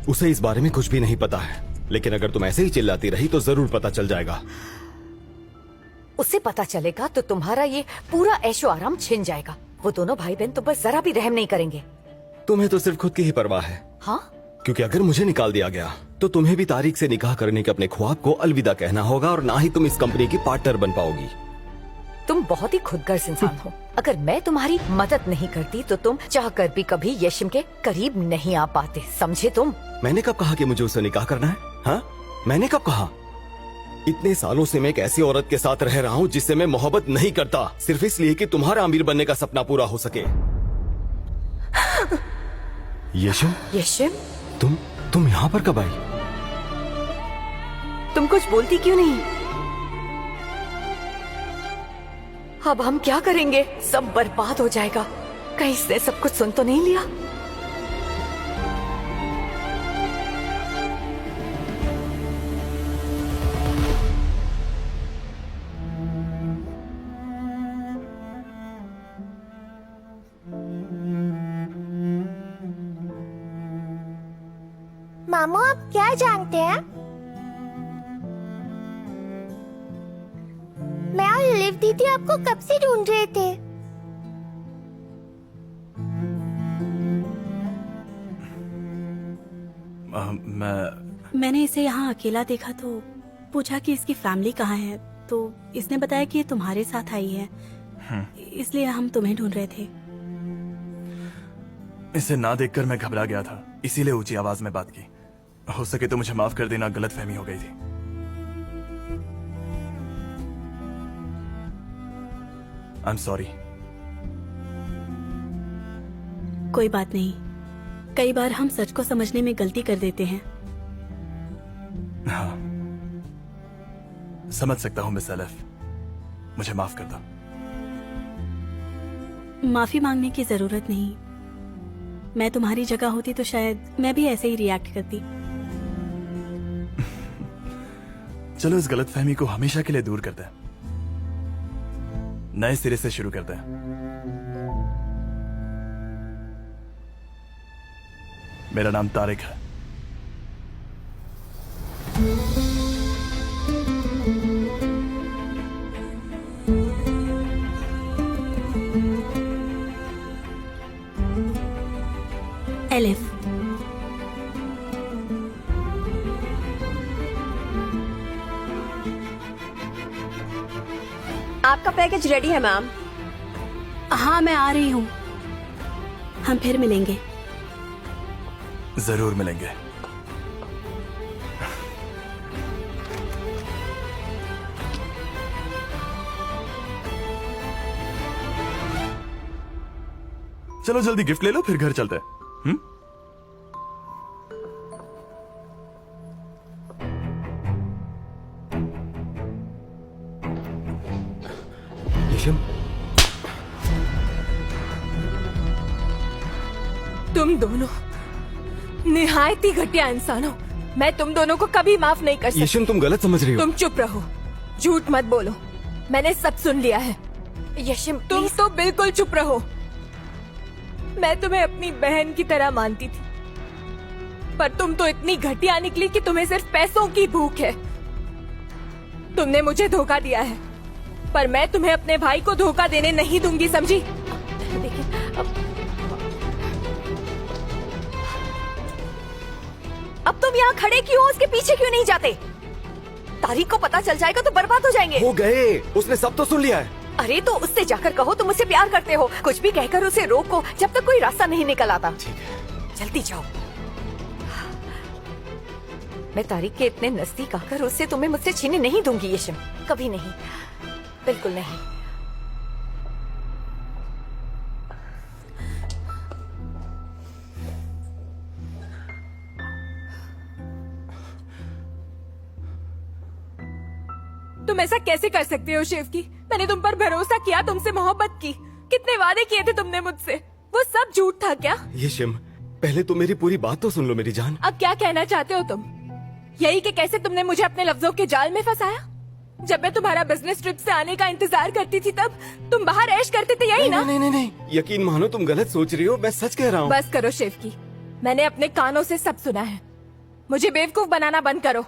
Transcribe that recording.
उसे इस बारे में कुछ भी नहीं पता है, लेकिन अगर तुम ऐसे ही चिल्लाती रही तो जरूर पता चल जाएगा। उसे पता चलेगा तो तुम्हारा ये पूरा ऐशो आराम छिन जाएगा। वो दोनों भाई बहन तुम पर जरा भी रहम नहीं करेंगे। तुम्हें तो सिर्फ खुद की ही परवाह है। हाँ, क्योंकि अगर मुझे निकाल दिया गया तो तुम्हें भी तारिक से निकाह करने के अपने ख्वाब को अलविदा कहना होगा, और ना ही तुम इस कंपनी की पार्टनर बन पाओगी। तुम बहुत ही खुदगर्ज इंसान हो। अगर मैं तुम्हारी मदद नहीं करती तो तुम चाहकर भी कभी येशिम के करीब नहीं आ पाते, समझे तुम? मैंने कब कहा कि मुझे उससे निकाह करना है? हाँ, मैंने कब कहा? इतने सालों से मैं एक ऐसी औरत के साथ रह रहा हूँ जिससे मैं मोहब्बत नहीं करता, सिर्फ इसलिए कि तुम्हारा अमीर बनने का सपना पूरा हो सके। येशिम, येशिम, तुम यहाँ पर कब आई? तुम कुछ बोलती क्यों नहीं? अब हम क्या करेंगे? सब बर्बाद हो जाएगा। कहीं इसने सब कुछ सुन तो नहीं लिया? मामू, आप क्या जानते हैं? मैं और लिव दीदी आपको कब से ढूंढ रहे थे। मैंने इसे यहाँ अकेला देखा तो पूछा कि इसकी फैमिली कहाँ है, तो इसने बताया कि ये तुम्हारे साथ आई है, इसलिए हम तुम्हें ढूंढ रहे थे। इसे ना देखकर मैं घबरा गया था, इसीलिए ऊंची आवाज में बात की। हो सके तो मुझे माफ कर देना, गलतफहमी हो गई थी। I am sorry. कोई बात नहीं, कई बार हम सच को समझने में गलती कर देते हैं। हाँ, समझ सकता हूँ मिस एलिफ, मुझे माफ कर दो। माफी मांगने की जरूरत नहीं। मैं तुम्हारी जगह होती तो शायद मैं भी ऐसे ही रिएक्ट करती। चलो इस गलतफहमी को हमेशा के लिए दूर करते हैं, नए सिरे से शुरू करते हैं। मेरा नाम तारिक है। एलिफ। आपका पैकेज रेडी है मैम। हाँ, मैं आ रही हूँ। हम फिर मिलेंगे। जरूर मिलेंगे। चलो जल्दी गिफ्ट ले लो, फिर घर चलते हैं। येशिम, तुम दोनों निहायत ही घटिया इंसान हो। मैं तुम दोनों को कभी माफ नहीं कर सकती। येशिम, तुम गलत समझ रही हो। तुम चुप रहो, झूठ मत बोलो, मैंने सब सुन लिया है। येशिम, तुम तो बिल्कुल चुप रहो। मैं तुम्हें अपनी बहन की तरह मानती थी, पर तुम तो इतनी घटिया निकली कि तुम्हें सिर्फ पैसों की भूख है। तुमने मुझे धोखा दिया है, पर मैं तुम्हें अपने भाई को धोखा देने नहीं दूंगी, समझी? देखिए, अब तुम यहाँ खड़े क्यों हो? उसके पीछे क्यों नहीं जाते? तारिक को पता चल जाएगा तो बर्बाद हो जाएंगे। हो गए, उसने सब तो सुन लिया है। अरे तो उससे जाकर कहो तुम मुझसे प्यार करते हो। कुछ भी कहकर उसे रोको जब तक कोई रास्ता नहीं निकल आता। ठीक है, जल्दी जाओ। मैं तारिक के इतने नजदीक आकर उससे तुम्हें मुझसे छीने नहीं दूंगी येशिम, कभी नहीं, बिल्कुल नहीं। तुम ऐसा कैसे कर सकते हो शिव की? मैंने तुम पर भरोसा किया, तुमसे मोहब्बत की, कितने वादे किए थे तुमने मुझसे, वो सब झूठ था क्या? येशिम, पहले तो मेरी पूरी बात तो सुन लो मेरी जान। अब क्या कहना चाहते हो तुम? यही कि कैसे तुमने मुझे अपने लफ्जों के जाल में फंसाया? जब मैं तुम्हारा बिजनेस ट्रिप से आने का इंतजार करती थी तब तुम बाहर ऐश करते थे, यही ना? नहीं, नहीं, नहीं, नहीं, यकीन मानो तुम गलत सोच रही हो, मैं सच कह रहा हूँ। बस करो शिव की, मैंने अपने कानों से सब सुना है। मुझे बेवकूफ बनाना बंद करो।